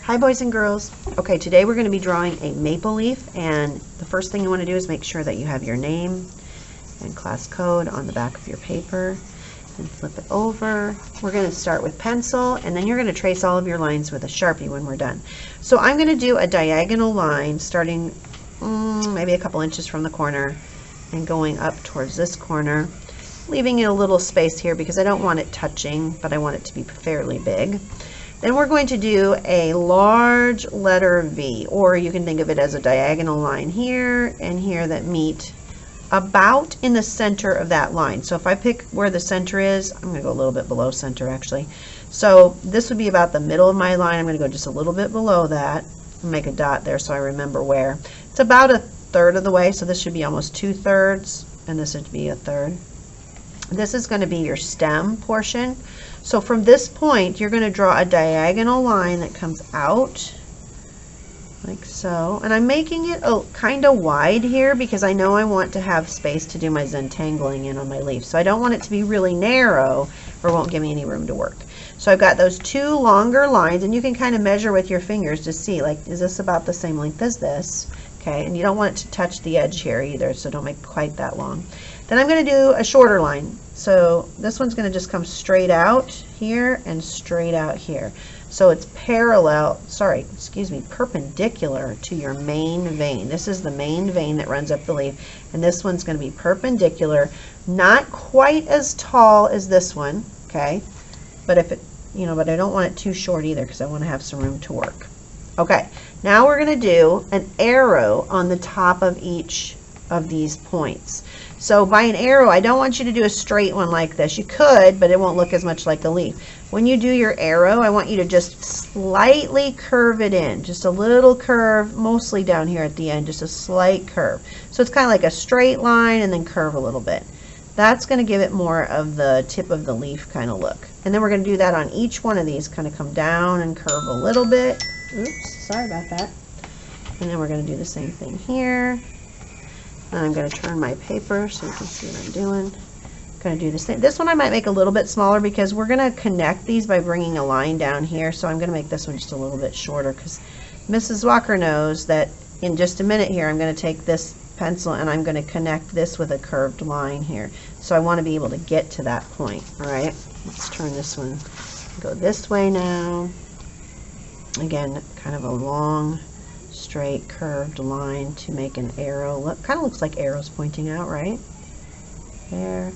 Hi boys and girls. Okay, today we're going to be drawing a maple leaf, and the first thing you want to do is make sure that you have your name and class code on the back of your paper and flip it over. We're going to start with pencil, and then you're going to trace all of your lines with a Sharpie when we're done. So I'm going to do a diagonal line starting maybe a couple inches from the corner and going up towards this corner, leaving it a little space here because I don't want it touching, but I want it to be fairly big. Then we're going to do a large letter V, or you can think of it as a diagonal line here and here that meet about in the center of that line. So if I pick where the center is, I'm going to go a little bit below center actually. So this would be about the middle of my line. I'm going to go just a little bit below that and make a dot there so I remember where. It's about a third of the way, so this should be almost 2/3, and this would be a third. This is going to be your stem portion. So from this point, you're going to draw a diagonal line that comes out like so. And I'm making it kind of wide here because I know I want to have space to do my Zentangling in on my leaf. So I don't want it to be really narrow or it won't give me any room to work. So I've got those two longer lines, and you can kind of measure with your fingers to see, like, is this about the same length as this? Okay, and you don't want it to touch the edge here either, so don't make quite that long. Then I'm going to do a shorter line. So this one's going to just come straight out here and straight out here. So it's perpendicular to your main vein. This is the main vein that runs up the leaf, and this one's going to be perpendicular, not quite as tall as this one, okay? But if it, but I don't want it too short either because I want to have some room to work. Okay, now we're going to do an arrow on the top of each of these points. So by an arrow, I don't want you to do a straight one like this. You could, but it won't look as much like a leaf. When you do your arrow, I want you to just slightly curve it in. Just a little curve, mostly down here at the end, just a slight curve. So it's kind of like a straight line and then curve a little bit. That's going to give it more of the tip of the leaf kind of look. And then we're going to do that on each one of these, kind of come down and curve a little bit. Oops, sorry about that. And then we're going to do the same thing here. And I'm going to turn my paper so you can see what I'm doing. I'm going to do the same. This one I might make a little bit smaller because we're going to connect these by bringing a line down here. So I'm going to make this one just a little bit shorter because Mrs. Walker knows that in just a minute here I'm going to take this pencil and I'm going to connect this with a curved line here. So I want to be able to get to that point. All right, let's turn this one, go this way now. Again, kind of a long, straight, curved line to make an arrow. Look, kind of looks like arrows pointing out, right? There.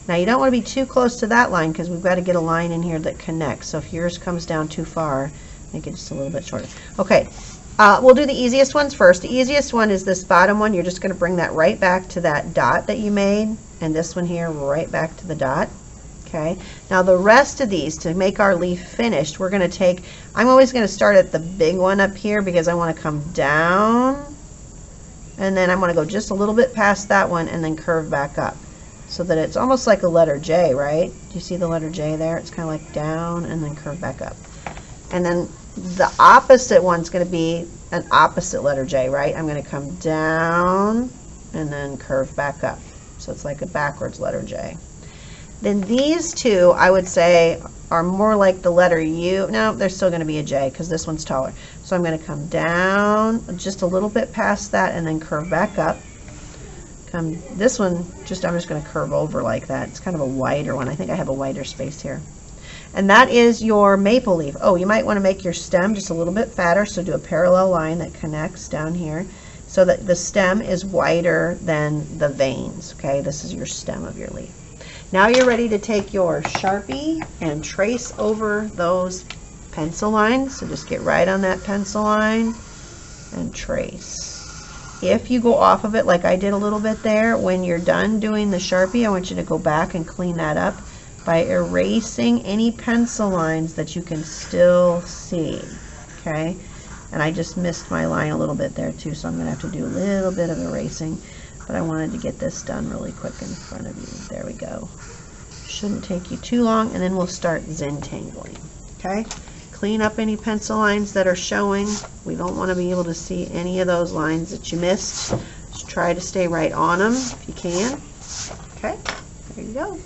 Now you don't want to be too close to that line because we've got to get a line in here that connects. So if yours comes down too far, make it just a little bit shorter. Okay. We'll do the easiest ones first. The easiest one is this bottom one. You're just going to bring that right back to that dot that you made, and this one here right back to the dot. Okay. Now the rest of these, to make our leaf finished, we're going to take, I'm always going to start at the big one up here because I want to come down, and then I'm going to go just a little bit past that one and then curve back up so that it's almost like a letter J, right? Do you see the letter J there? It's kind of like down and then curve back up. And then the opposite one's going to be an opposite letter J, right? I'm going to come down and then curve back up. So it's like a backwards letter J. Then these two, I would say, are more like the letter U. No, there's still going to be a J because this one's taller. So I'm going to come down just a little bit past that and then curve back up. This one, I'm just going to curve over like that. It's kind of a wider one. I think I have a wider space here. And that is your maple leaf. Oh, you might want to make your stem just a little bit fatter, so do a parallel line that connects down here so that the stem is wider than the veins. Okay, this is your stem of your leaf. Now you're ready to take your Sharpie and trace over those pencil lines. So just get right on that pencil line and trace. If you go off of it like I did a little bit there, when you're done doing the Sharpie, I want you to go back and clean that up by erasing any pencil lines that you can still see. Okay, and I just missed my line a little bit there too, so I'm going to have to do a little bit of erasing, but I wanted to get this done really quick in front of you. There we go. Shouldn't take you too long, and then we'll start Zentangling. Okay, clean up any pencil lines that are showing. We don't want to be able to see any of those lines that you missed. Just try to stay right on them if you can. Okay, there you go.